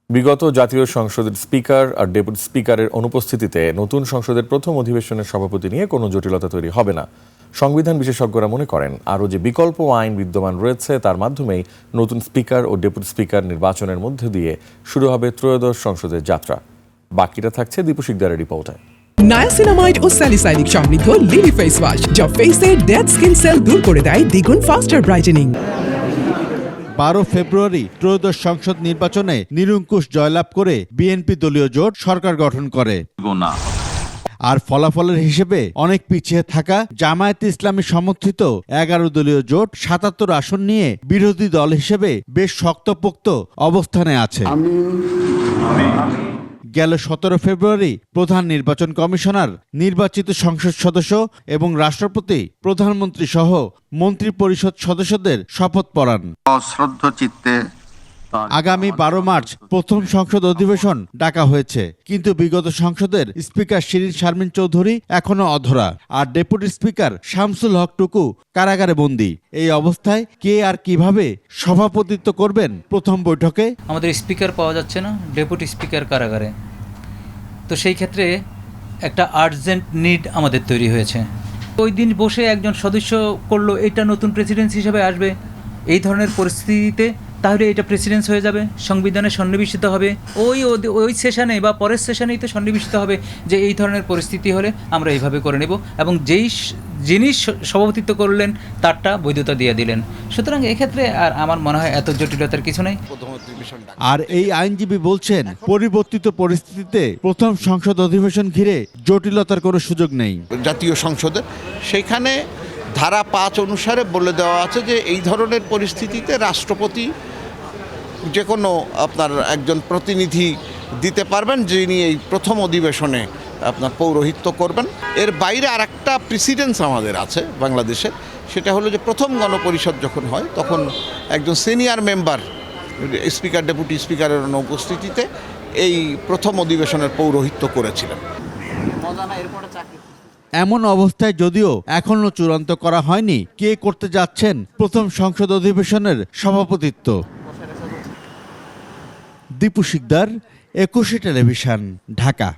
বিগত জাতীয় সংসদের স্পিকার আর ডেপুটি স্পিকারের অনুপস্থিতিতে নতুন সংসদের প্রথম অধিবেশনের সভাপতি নিয়ে কোনো জটিলতা তৈরি হবে না। সংবিধান বিশেষজ্ঞরা মনে করেন আরও যে বিকল্প আইন বিদ্যমান রয়েছে তার মাধ্যমেই নতুন স্পিকার ও ডেপুটি স্পিকার নির্বাচনের মধ্যে দিয়ে শুরু হবে ত্রয়োদশ সংসদের যাত্রা। বাকিটা থাকছে দীপু শিকদারের রিপোর্টে। নায়াসিনামাইড ও স্যালিসাইলিক সমৃদ্ধ লিলি ফেস ওয়াশ যা ফেসের ডেড স্কিন সেল দূর করে দেয় দ্বিগুণ ফাস্টার ব্রাইটেনিং। 12 ফেব্রুয়ারি ত্রয়োদশ সংসদ নির্বাচনে নিরঙ্কুশ জয়লাভ করে বিএনপি দলীয় জোট সরকার গঠন করে। আর ফলাফলের হিসেবে অনেক পিছিয়ে থাকা জামায়াতে ইসলামী সমর্থিত 11 দলীয় জোট 77 আসন নিয়ে বিরোধী দল হিসেবে বেশ শক্তপোক্ত অবস্থানে আছে। গেল 17 ফেব্রুয়ারি প্রধান নির্বাচন কমিশনার, নির্বাচিত সংসদ সদস্য এবং রাষ্ট্রপতি, প্রধানমন্ত্রী সহ মন্ত্রী পরিষদ সদস্যদের শপথ পড়ান। আগামী 12 মার্চ প্রথম সংসদ অধিবেশন ডাকা হয়েছে, কিন্তু বিগত সংসদের স্পিকার শিরীন শারমিন চৌধুরী এখনো অধরা, আর ডেপুটি স্পিকার শামসুল হক টুকু কারাগারে বন্দী। এই অবস্থায় কে আর কিভাবে সভাপতিত্ব করবেন প্রথম বৈঠকে? আমাদের স্পিকার পাওয়া যাচ্ছে না, ডেপুটি স্পিকার কারাগারে। তো সেই ক্ষেত্রে একটা আর্জেন্ট নিড আমাদের তৈরি হয়েছে। ওই দিন বসে একজন সদস্য করলো এটা নতুন প্রেসিডেন্ট হিসেবে আসবে, এই ধরনের পরিস্থিতিতে তাহলে এটা প্রেসিডেন্স হয়ে যাবে, সংবিধানে সন্নিবেশিত হবে। ওই সেশনে বা পরের সেশনেই তো সন্নিবেশিত হবে যে এই ধরনের পরিস্থিতি হলে আমরা এইভাবে করে নেব, এবং যিনি সভাপতিত্ব করলেন তারটা বৈধতা দিয়ে দিলেন। সুতরাং এক্ষেত্রে আর আমার মনে হয় এত জটিলতার কিছু নেই। আর এই আইনজীবী বলছেন পরিবর্তিত পরিস্থিতিতে প্রথম সংসদ অধিবেশন ঘিরে জটিলতার কোনো সুযোগ নেই। জাতীয় সংসদে সেখানে ধারা 5 অনুসারে বলে দেওয়া আছে যে এই ধরনের পরিস্থিতিতে রাষ্ট্রপতি যে কোনো আপনার একজন প্রতিনিধি দিতে পারবেন, যিনি এই প্রথম অধিবেশনে আপনার পৌরোহিত্য করবেন। এর বাইরে আর একটা প্রেসিডেন্স আমাদের আছে বাংলাদেশের, সেটা হলো যে প্রথম গণপরিষদ যখন হয় তখন একজন সিনিয়র মেম্বার স্পিকার ডেপুটি স্পিকারের অনুপস্থিতিতে এই প্রথম অধিবেশনের পৌরোহিত্য করেছিলেন। এমন অবস্থায় যদিও এখনো চূড়ান্ত করা হয়নি কে করতে যাচ্ছেন প্রথম সংসদ অধিবেশনের সভাপতিত্ব। দীপু শিকদার, 21 টেলিভিশন, ঢাকা।